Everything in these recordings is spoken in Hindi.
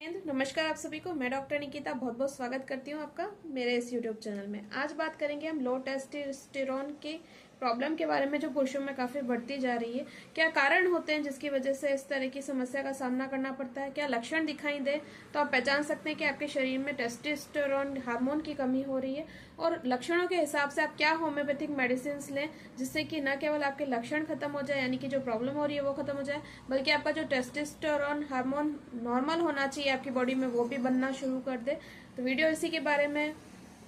नमस्कार आप सभी को। मैं डॉक्टर निकिता बहुत बहुत स्वागत करती हूँ आपका मेरे इस यूट्यूब चैनल में। आज बात करेंगे हम लो टेस्टोस्टेरोन के प्रॉब्लम के बारे में जो पुरुषों में काफी बढ़ती जा रही है। क्या कारण होते हैं जिसकी वजह से इस तरह की समस्या का सामना करना पड़ता है, क्या लक्षण दिखाई दे तो आप पहचान सकते हैं कि आपके शरीर में टेस्टोस्टेरोन हार्मोन की कमी हो रही है, और लक्षणों के हिसाब से आप क्या होम्योपैथिक मेडिसिन लें जिससे कि न केवल आपके लक्षण खत्म हो जाए, यानी कि जो प्रॉब्लम हो रही है वो खत्म हो जाए, बल्कि आपका जो टेस्टोस्टेरोन हार्मोन नॉर्मल होना चाहिए आपकी बॉडी में वो भी बनना शुरू कर दे। तो वीडियो इसी के बारे में,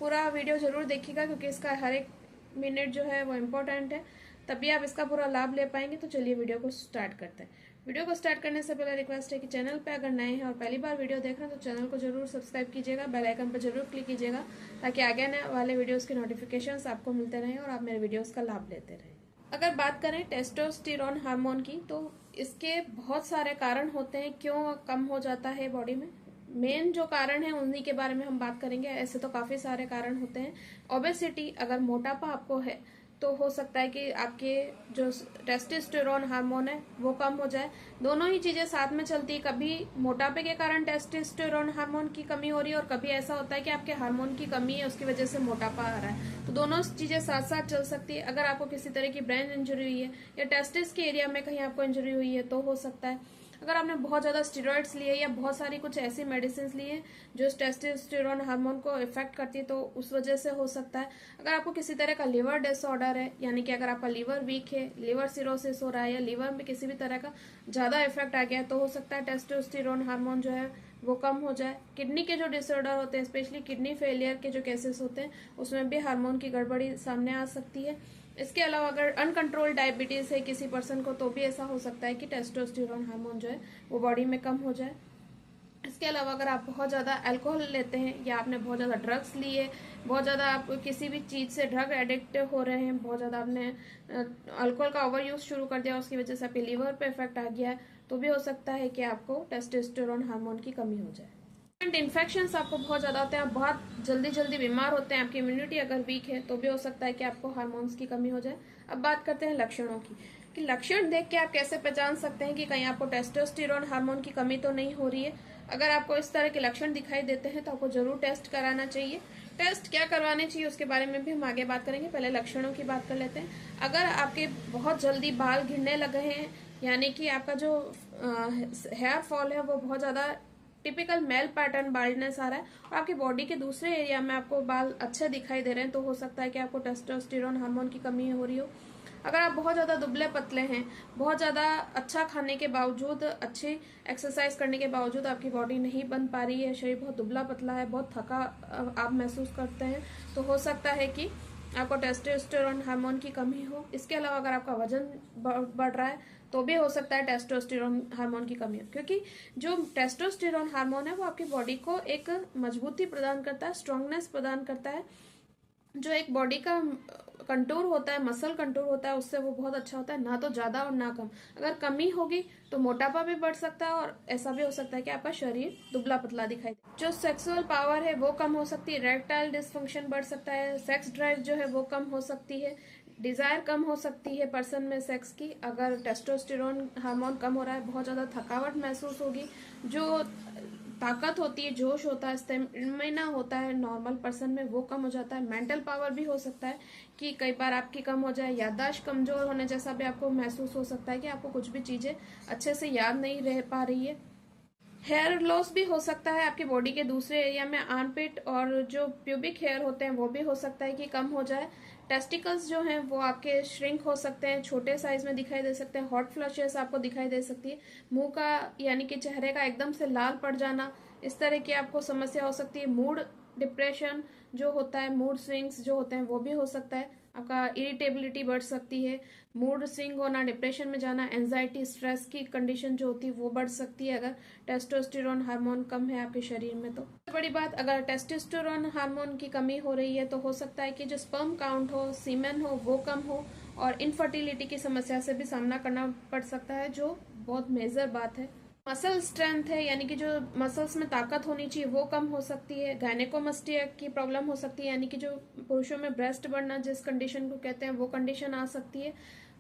पूरा वीडियो जरूर देखिएगा क्योंकि इसका हर एक मिनट जो है वो इम्पोर्टेंट है, तभी आप इसका पूरा लाभ ले पाएंगे। तो चलिए वीडियो को स्टार्ट करते हैं। वीडियो को स्टार्ट करने से पहले रिक्वेस्ट है कि चैनल पे अगर नए हैं और पहली बार वीडियो देख रहे हैं तो चैनल को जरूर सब्सक्राइब कीजिएगा, बेल आइकन पर जरूर क्लिक कीजिएगा ताकि आगे आने वाले वीडियोस के नोटिफिकेशंस आपको मिलते रहें और आप मेरे वीडियोस का लाभ लेते रहें। अगर बात करें टेस्टोस्टेरोन हार्मोन की, तो इसके बहुत सारे कारण होते हैं क्यों कम हो जाता है बॉडी में। मेन जो कारण है उन्हीं के बारे में हम बात करेंगे। ऐसे तो काफी सारे कारण होते हैं। ओबेसिटी, अगर मोटापा आपको है तो हो सकता है कि आपके जो टेस्टोस्टेरोन हार्मोन है वो कम हो जाए। दोनों ही चीजें साथ में चलती है। कभी मोटापे के कारण टेस्टोस्टेरोन हार्मोन की कमी हो रही है और कभी ऐसा होता है कि आपके हार्मोन की कमी है उसकी वजह से मोटापा आ रहा है। तो दोनों चीजें साथ साथ चल सकती है। अगर आपको किसी तरह की ब्रेन इंजरी हुई है या टेस्टिस के एरिया में कहीं आपको इंजरी हुई है तो हो सकता है। अगर आपने बहुत ज्यादा स्टेरॉइड्स लिए या बहुत सारी कुछ ऐसी मेडिसिन ली है जो टेस्टोस्टेरोन हार्मोन को इफेक्ट करती है तो उस वजह से हो सकता है। अगर आपको किसी तरह का लिवर डिसऑर्डर है, यानी कि अगर आपका लिवर वीक है, लिवर सिरोसिस हो रहा है या लिवर में किसी भी तरह का ज्यादा इफेक्ट आ गया है तो हो सकता है टेस्टोस्टेरोन हार्मोन जो है वो कम हो जाए। किडनी के जो डिसऑर्डर होते हैं, स्पेशली किडनी फेलियर के जो केसेस होते हैं उसमें भी हार्मोन की गड़बड़ी सामने आ सकती है। इसके अलावा अगर अनकंट्रोल डायबिटीज है किसी पर्सन को तो भी ऐसा हो सकता है कि टेस्टोस्टेरोन हार्मोन जो है वो बॉडी में कम हो जाए। इसके अलावा अगर आप बहुत ज्यादा अल्कोहल लेते हैं या आपने बहुत ज्यादा ड्रग्स लिए, बहुत ज्यादा आप किसी भी चीज से ड्रग एडिक्ट हो रहे हैं, बहुत ज्यादा आपने अल्कोहल का ओवर यूज शुरू कर दिया उसकी वजह से आपके लीवर पे इफेक्ट आ गया है तो भी हो सकता है कि आपको टेस्टोस्टेरोन हार्मोन की कमी हो जाए। इन्फेक्शंस आपको बहुत ज्यादा होते हैं, आप बहुत जल्दी जल्दी बीमार होते हैं, आपकी इम्यूनिटी अगर वीक है तो भी हो सकता है कि आपको हार्मोन्स की कमी हो जाए। अब बात करते हैं लक्षणों की, कि लक्षण देख के आप कैसे पहचान सकते हैं कि कहीं आपको टेस्टोस्टेरोन हार्मोन की कमी तो नहीं हो रही है। अगर आपको इस तरह के लक्षण दिखाई देते हैं तो आपको जरूर टेस्ट कराना चाहिए। टेस्ट क्या करवाने चाहिए उसके बारे में भी हम आगे बात करेंगे, पहले लक्षणों की बात कर लेते हैं। अगर आपके बहुत जल्दी बाल गिरने लगे हैं, यानी कि आपका जो हेयर फॉल है वो बहुत ज्यादा टिपिकल मेल पैटर्न बाल्डनेस आ रहा है और आपकी बॉडी के दूसरे एरिया में आपको बाल अच्छे दिखाई दे रहे हैं तो हो सकता है कि आपको टेस्टोस्टेरोन हार्मोन की कमी हो रही हो। अगर आप बहुत ज्यादा दुबले पतले हैं, बहुत ज्यादा अच्छा खाने के बावजूद, अच्छी एक्सरसाइज करने के बावजूद आपकी बॉडी नहीं बन पा रही है, शरीर बहुत दुबला पतला है, बहुत थका आप महसूस करते हैं तो हो सकता है कि आपको टेस्टोस्टेरोन हार्मोन की कमी हो। इसके अलावा अगर आपका वजन बढ़ रहा है तो भी हो सकता है टेस्टोस्टेरोन हार्मोन की कमी हो, क्योंकि जो टेस्टोस्टेरोन हार्मोन है वो आपकी बॉडी को एक मजबूती प्रदान करता है, स्ट्रांगनेस प्रदान करता है। जो एक बॉडी का कंटूर होता है, मसल कंटूर होता है, उससे वो बहुत अच्छा होता है, ना तो ज्यादा और ना कम। अगर कमी होगी तो मोटापा भी बढ़ सकता है और ऐसा भी हो सकता है कि आपका शरीर दुबला पतला दिखाई दे। जो सेक्सुअल पावर है वो कम हो सकती है, इरेक्टाइल डिसफंक्शन बढ़ सकता है, सेक्स ड्राइव जो है वो कम हो सकती है, डिजायर कम हो सकती है पर्सन में सेक्स की। अगर टेस्टोस्टेरोन हार्मोन कम हो रहा है, बहुत ज्यादा थकावट महसूस होगी, जो ताकत होती है, जोश होता है, स्टेमिना होता है नॉर्मल पर्सन में वो कम हो जाता है। मेंटल पावर भी हो सकता है कि कई बार आपकी कम हो जाए, याददाश्त कमजोर होने जैसा भी आपको महसूस हो सकता है कि आपको कुछ भी चीजें अच्छे से याद नहीं रह पा रही है। हेयर लॉस भी हो सकता है, आपकी बॉडी के दूसरे एरिया में आर्मपिट और जो प्यूबिक हेयर होते हैं वो भी हो सकता है कि कम हो जाए। टेस्टिकल्स जो हैं वो आपके श्रिंक हो सकते हैं, छोटे साइज में दिखाई दे सकते हैं, हॉट फ्लशेस आपको दिखाई दे सकती है, मुंह का यानी कि चेहरे का एकदम से लाल पड़ जाना, इस तरह की आपको समस्या हो सकती है। मूड डिप्रेशन जो होता है, मूड स्विंग्स जो होते हैं वो भी हो सकता है, आपका इरिटेबिलिटी बढ़ सकती है, मूड स्विंग होना, डिप्रेशन में जाना, एंजाइटी, स्ट्रेस की कंडीशन जो होती है वो बढ़ सकती है अगर टेस्टोस्टेरोन हार्मोन कम है आपके शरीर में। तो बड़ी बात, अगर टेस्टोस्टेरोन हार्मोन की कमी हो रही है तो हो सकता है कि जो स्पर्म काउंट हो, सीमेन हो वो कम हो और इनफर्टिलिटी की समस्या से भी सामना करना पड़ सकता है, जो बहुत मेजर बात है। मसल स्ट्रेंथ है, यानी कि जो मसल्स में ताकत होनी चाहिए वो कम हो सकती है। गायनेकोमस्टिया की प्रॉब्लम हो सकती है, यानी कि जो पुरुषों में ब्रेस्ट बढ़ना जिस कंडीशन को कहते हैं वो कंडीशन आ सकती है।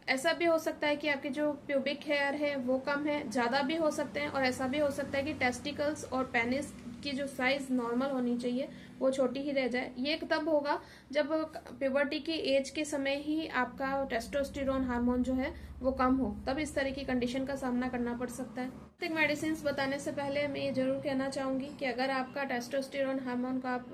ऐसा भी हो सकता है कि आपके जो प्यूबिक हेयर है वो कम है, ज़्यादा भी हो सकते हैं, और ऐसा भी हो सकता है कि टेस्टिकल्स और पेनिस की जो साइज नॉर्मल होनी चाहिए वो छोटी ही रह जाए। ये तब होगा जब प्यूबर्टी की एज के समय ही आपका टेस्टोस्टेरोन हार्मोन जो है वो कम हो, तब इस तरह की कंडीशन का सामना करना पड़ सकता है। मेडिसिन बताने से पहले मैं ये जरूर कहना चाहूंगी कि अगर आपका टेस्टोस्टेरोन हार्मोन का आप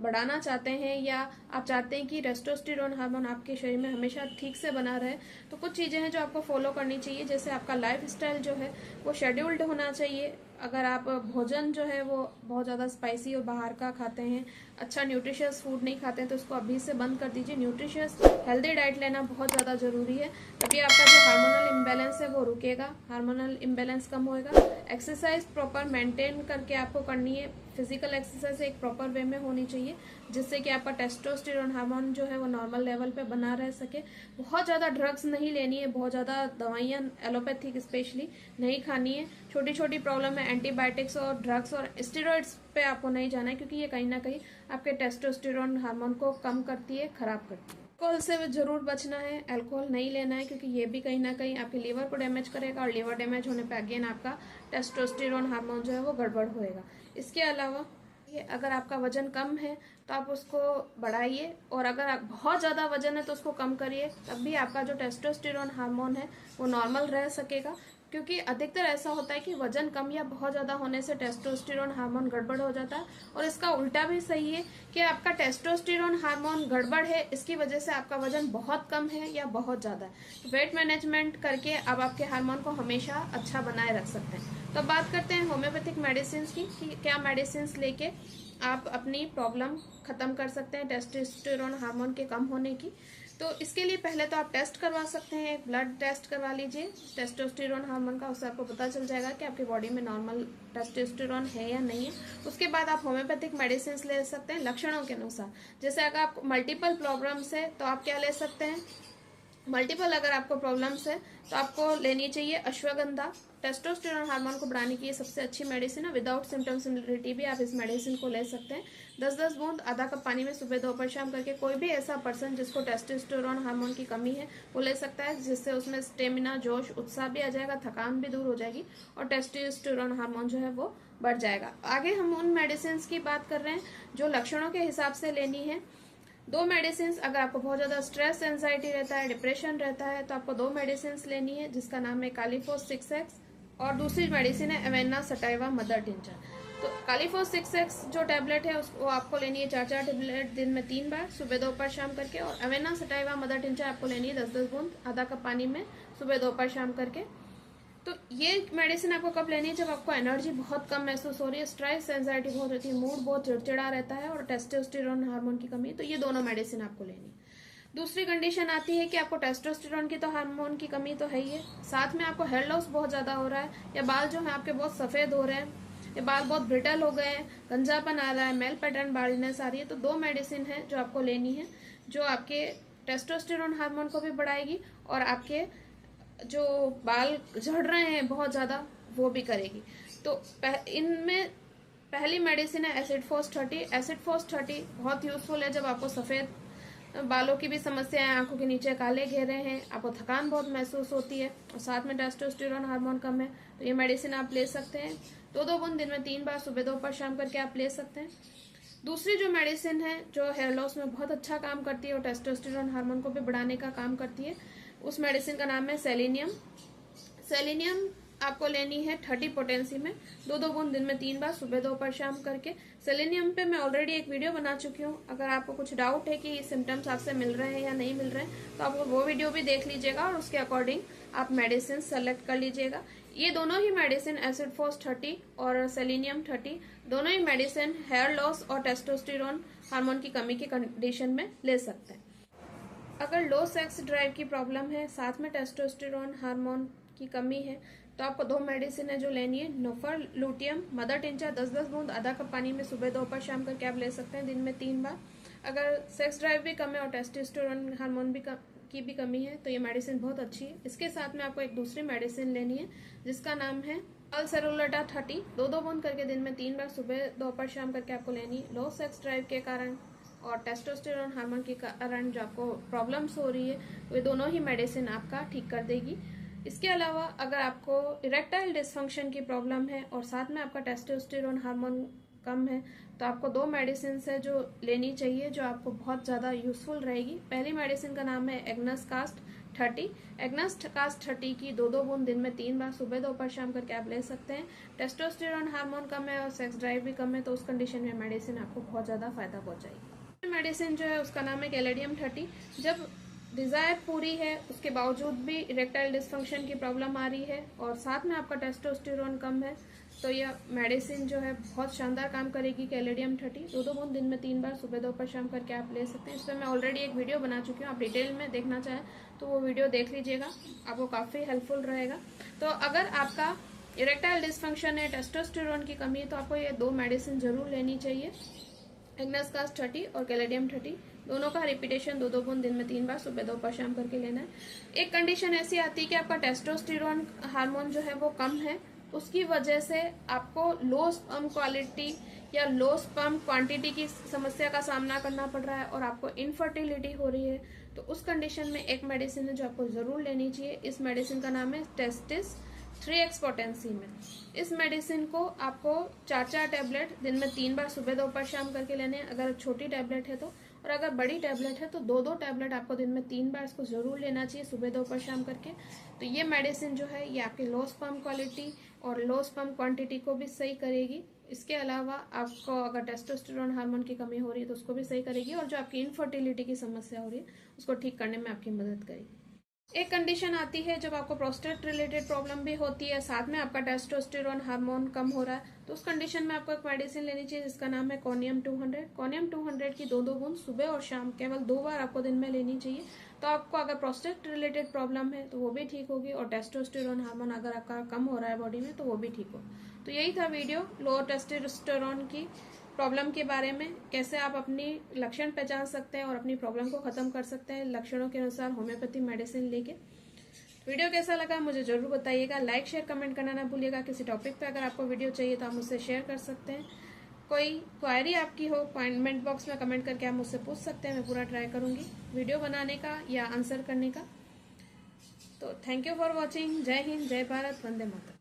बढ़ाना चाहते हैं, या आप चाहते हैं कि टेस्टोस्टेरोन हार्मोन आपके शरीर में हमेशा ठीक से बना रहे, तो कुछ चीज़ें हैं जो आपको फॉलो करनी चाहिए। जैसे आपका लाइफ स्टाइल जो है वो शेड्यूल्ड होना चाहिए। अगर आप भोजन जो है वो बहुत ज़्यादा स्पाइसी और बाहर का खाते हैं, अच्छा न्यूट्रिशियस फूड नहीं खाते हैं, तो उसको अभी से बंद कर दीजिए। न्यूट्रिशियस हेल्दी डाइट लेना बहुत ज़्यादा ज़रूरी है, तभी आपका जो हार्मोनल इम्बैलेंस है वो रुकेगा, हार्मोनल इम्बैलेंस कम होएगा। एक्सरसाइज प्रॉपर मेंटेन करके आपको करनी है। फिजिकल एक्सरसाइज एक प्रॉपर वे में होनी चाहिए, जिससे कि आपका टेस्टोस्टेरोन हार्मोन जो है वो नॉर्मल लेवल पे बना रह सके। बहुत ज़्यादा ड्रग्स नहीं लेनी है, बहुत ज़्यादा दवाइयाँ एलोपैथिक स्पेशली नहीं खानी है। छोटी छोटी प्रॉब्लम है, एंटीबायोटिक्स और ड्रग्स और स्टेरॉइड्स पे आपको नहीं जाना है, क्योंकि ये कहीं ना कहीं आपके टेस्टोस्टेरोन हार्मोन को कम करती है, खराब करती है। अल्कोहल से जरूर बचना है, अल्कोहल नहीं लेना है, क्योंकि ये भी कहीं ना कहीं आपके लीवर को डैमेज करेगा, और लीवर डैमेज होने पे अगेन आपका टेस्टोस्टेरोन हार्मोन जो है वो गड़बड़ होएगा। इसके अलावा अगर आपका वजन कम है तो आप उसको बढ़ाइए, और अगर आप बहुत ज़्यादा वजन है तो उसको कम करिए, तब भी आपका जो टेस्टोस्टेरोन हार्मोन है वो नॉर्मल रह सकेगा। क्योंकि अधिकतर ऐसा होता है कि वजन कम या बहुत ज़्यादा होने से टेस्टोस्टेरोन हार्मोन गड़बड़ हो जाता है, और इसका उल्टा भी सही है कि आपका टेस्टोस्टेरोन हार्मोन गड़बड़ है, इसकी वजह से आपका वजन बहुत कम है या बहुत ज़्यादा है। वेट मैनेजमेंट करके आप आपके हार्मोन को हमेशा अच्छा बनाए रख सकते हैं। तो बात करते हैं होम्योपैथिक मेडिसिन की, कि क्या मेडिसिन लेके आप अपनी प्रॉब्लम खत्म कर सकते हैं टेस्टोस्टेरोन हार्मोन के कम होने की। तो इसके लिए पहले तो आप टेस्ट करवा सकते हैं, एक ब्लड टेस्ट करवा लीजिए टेस्टोस्टेरोन हार्मोन का, उससे आपको पता चल जाएगा कि आपकी बॉडी में नॉर्मल टेस्टोस्टेरोन है या नहीं है। उसके बाद आप होम्योपैथिक मेडिसिन ले सकते हैं लक्षणों के अनुसार। जैसे अगर आपको मल्टीपल प्रॉब्लम्स है तो आप क्या ले सकते हैं, मल्टीपल अगर आपको प्रॉब्लम्स है तो आपको लेनी चाहिए अश्वगंधा। टेस्टोस्टेरोन हार्मोन को बढ़ाने की ये सबसे अच्छी मेडिसिन है। विदाउट सिम्टम्सिटी भी आप इस मेडिसिन को ले सकते हैं। 10-10 बूंद आधा कप पानी में सुबह दोपहर शाम करके कोई भी ऐसा पर्सन जिसको टेस्टोस्टेरोन हार्मोन की कमी है वो ले सकता है, जिससे उसमें स्टेमिना, जोश, उत्साह भी आ जाएगा, थकान भी दूर हो जाएगी, और टेस्टोस्टेरोन हार्मोन जो है वो बढ़ जाएगा। आगे हम उन मेडिसिन की बात कर रहे हैं जो लक्षणों के हिसाब से लेनी है। 2 मेडिसिन, अगर आपको बहुत ज़्यादा स्ट्रेस, एंजाइटी रहता है, डिप्रेशन रहता है, तो आपको 2 मेडिसिन लेनी है, जिसका नाम है कालीफोस 6x, और दूसरी मेडिसिन है एवेना सटाइवा मदर टिंचर। तो कालीफोस 6x जो टैबलेट है उसको आपको लेनी है 4-4 टैबलेट दिन में 3 बार, सुबह दोपहर शाम करके, और एवेना सटाइवा मदर टिंचर आपको लेनी है 10-10 बूंद आधा कप पानी में सुबह दोपहर शाम करके। तो ये मेडिसिन आपको कब लेनी है, जब आपको एनर्जी बहुत कम महसूस हो रही है, स्ट्रेस, एंजाइटी बहुत होती है, मूड बहुत चिड़चिड़ा रहता है, और टेस्टोस्टेरोन हार्मोन की कमी है, तो ये दोनों मेडिसिन आपको लेनी है। दूसरी कंडीशन आती है कि आपको टेस्टोस्टेरोन की तो हार्मोन की कमी तो है ही है, साथ में आपको हेयर लॉस बहुत ज्यादा हो रहा है, या बाल जो है आपके बहुत सफेद हो रहे हैं, या बाल बहुत ब्रिटल हो गए हैं, गंजापन आ रहा है, मेल पैटर्न बाल्डनेस आ रही है, तो 2 मेडिसिन है जो आपको लेनी है, जो आपके टेस्टोस्टेरोन हार्मोन को भी बढ़ाएगी और आपके जो बाल झड़ रहे हैं बहुत ज़्यादा वो भी करेगी। तो इनमें पहली मेडिसिन है एसिड फोस 30। एसिड फोस 30 बहुत यूजफुल है जब आपको सफ़ेद बालों की भी समस्या है, आंखों के नीचे काले घेरे हैं, आपको थकान बहुत महसूस होती है, और साथ में टेस्टोस्टेरोन हार्मोन कम है, तो ये मेडिसिन आप ले सकते हैं। 2-2 बूंद दिन में 3 बार सुबह दोपहर शाम करके आप ले सकते हैं। दूसरी जो मेडिसिन है जो हेयर लॉस में बहुत अच्छा काम करती है और टेस्टोस्टेरोन हार्मोन को भी बढ़ाने का काम करती है, उस मेडिसिन का नाम है सेलेनियम। सेलेनियम आपको लेनी है 30 पोटेंसी में, 2-2 बूंद दिन में 3 बार सुबह दोपहर शाम करके। सेलेनियम पे मैं ऑलरेडी एक वीडियो बना चुकी हूँ, अगर आपको कुछ डाउट है कि सिम्टम्स आपसे मिल रहे हैं या नहीं मिल रहे हैं तो आप वो वीडियो भी देख लीजिएगा, और उसके अकॉर्डिंग आप मेडिसिन सेलेक्ट कर लीजिएगा। ये दोनों ही मेडिसिन एसिड फोस 30 और सेलेनियम 30 दोनों ही मेडिसिन हेयर लॉस और टेस्टोस्टेरोन हार्मोन की कमी की कंडीशन में ले सकते हैं। अगर लो सेक्स ड्राइव की प्रॉब्लम है, साथ में टेस्टोस्टेरोन हार्मोन की कमी है, तो आपको 2 मेडिसिन है जो लेनी है। नोफर लूटियम मदर टिंचर 10-10 बूंद आधा कप पानी में सुबह दोपहर शाम करके आप ले सकते हैं दिन में 3 बार। अगर सेक्स ड्राइव भी कम है और टेस्टोस्टेरोन हार्मोन भी की भी कमी है तो ये मेडिसिन बहुत अच्छी है। इसके साथ में आपको एक दूसरी मेडिसिन लेनी है जिसका नाम है अल्सेरुलेटा 30, 2-2 बूंद करके दिन में 3 बार सुबह दोपहर शाम करके आपको लेनी है। लो सेक्स ड्राइव के कारण और टेस्टोस्टेरोन हार्मोन के कारण जो आपको प्रॉब्लम्स हो रही है वे दोनों ही मेडिसिन आपका ठीक कर देगी। इसके अलावा अगर आपको इरेक्टाइल डिसफंक्शन की प्रॉब्लम है और साथ में आपका टेस्टोस्टेरोन हार्मोन कम है तो आपको दो मेडिसिन है जो लेनी चाहिए जो आपको बहुत ज़्यादा यूजफुल रहेगी। पहली मेडिसिन का नाम है एग्नस कास्ट 30। एग्नस कास्ट 30 की दो बूंद दिन में 3 बार सुबह दोपहर शाम करके आप ले सकते हैं। टेस्टोस्टेरोन हार्मोन कम है और सेक्स ड्राइव भी कम है तो उस कंडीशन में मेडिसिन आपको बहुत ज़्यादा फायदा पहुंचाएगी। मेडिसिन जो है उसका नाम है कैलेडियम 30। जब डिजायर पूरी है उसके बावजूद भी इरेक्टाइल डिसफंक्शन की प्रॉब्लम आ रही है और साथ में आपका टेस्टोस्टेरोन कम है तो यह मेडिसिन जो है बहुत शानदार काम करेगी। कैलेडियम 30 दो बूंद दिन में 3 बार सुबह दोपहर शाम करके आप ले सकते हैं। इस पर मैं ऑलरेडी एक वीडियो बना चुकी हूँ, आप डिटेल में देखना चाहें तो वो वीडियो देख लीजिएगा, आपको काफ़ी हेल्पफुल रहेगा। तो अगर आपका इरेक्टाइल डिसफंक्शन है, टेस्टोस्टेरोन की कमी है तो आपको ये दो मेडिसिन जरूर लेनी चाहिए, एग्नस कास्ट 30 और कैलेडियम 30। दोनों का रिपीटेशन दो बूंद दिन में 3 बार सुबह दोपहर शाम करके लेना है। एक कंडीशन ऐसी आती है कि आपका टेस्टोस्टेरोन हार्मोन जो है वो कम है, उसकी वजह से आपको लो स्पर्म क्वालिटी या लो स्पर्म क्वांटिटी की समस्या का सामना करना पड़ रहा है और आपको इनफर्टिलिटी हो रही है तो उस कंडीशन में एक मेडिसिन है जो आपको जरूर लेनी चाहिए। इस मेडिसिन का नाम है टेस्टिस 3x पोटेंसी में। इस मेडिसिन को आपको 4 टैबलेट दिन में 3 बार सुबह दोपहर शाम करके लेने हैं अगर छोटी टैबलेट है तो, और अगर बड़ी टैबलेट है तो 2 टैबलेट आपको दिन में 3 बार इसको जरूर लेना चाहिए सुबह दोपहर शाम करके। तो ये मेडिसिन जो है ये आपकी लो स्पर्म क्वालिटी और लो स्पर्म क्वांटिटी को भी सही करेगी। इसके अलावा आपको अगर टेस्टोस्टेरोन हार्मोन की कमी हो रही है तो उसको भी सही करेगी और जो आपकी इनफर्टिलिटी की समस्या हो रही है उसको ठीक करने में आपकी मदद करेगी। एक कंडीशन आती है जब आपको प्रोस्टेट रिलेटेड प्रॉब्लम भी होती है, साथ में आपका टेस्टोस्टेरोन हार्मोन कम हो रहा है तो उस कंडीशन में आपको एक मेडिसिन लेनी चाहिए जिसका नाम है कोनियम 200। कोनियम 200 की दो बूंद सुबह और शाम केवल 2 बार आपको दिन में लेनी चाहिए तो आपको अगर प्रोस्टेट रिलेटेड प्रॉब्लम है तो वो भी ठीक होगी और टेस्टोस्टेरोन हार्मोन अगर आपका कम हो रहा है बॉडी में तो वो भी ठीक हो। तो यही था वीडियो लो टेस्टोस्टेरोन की प्रॉब्लम के बारे में, कैसे आप अपनी लक्षण पहचान सकते हैं और अपनी प्रॉब्लम को खत्म कर सकते हैं लक्षणों के अनुसार होम्योपैथी मेडिसिन लेके। वीडियो कैसा लगा मुझे जरूर बताइएगा, लाइक शेयर कमेंट करना ना भूलिएगा। किसी टॉपिक पे अगर आपको वीडियो चाहिए तो आप मुझसे शेयर कर सकते हैं। कोई क्वायरी आपकी हो कमेंट बॉक्स में कमेंट करके आप मुझसे पूछ सकते हैं, मैं पूरा ट्राई करूंगी वीडियो बनाने का या आंसर करने का। तो थैंक यू फॉर वॉचिंग। जय हिंद, जय भारत, वंदे मातरम।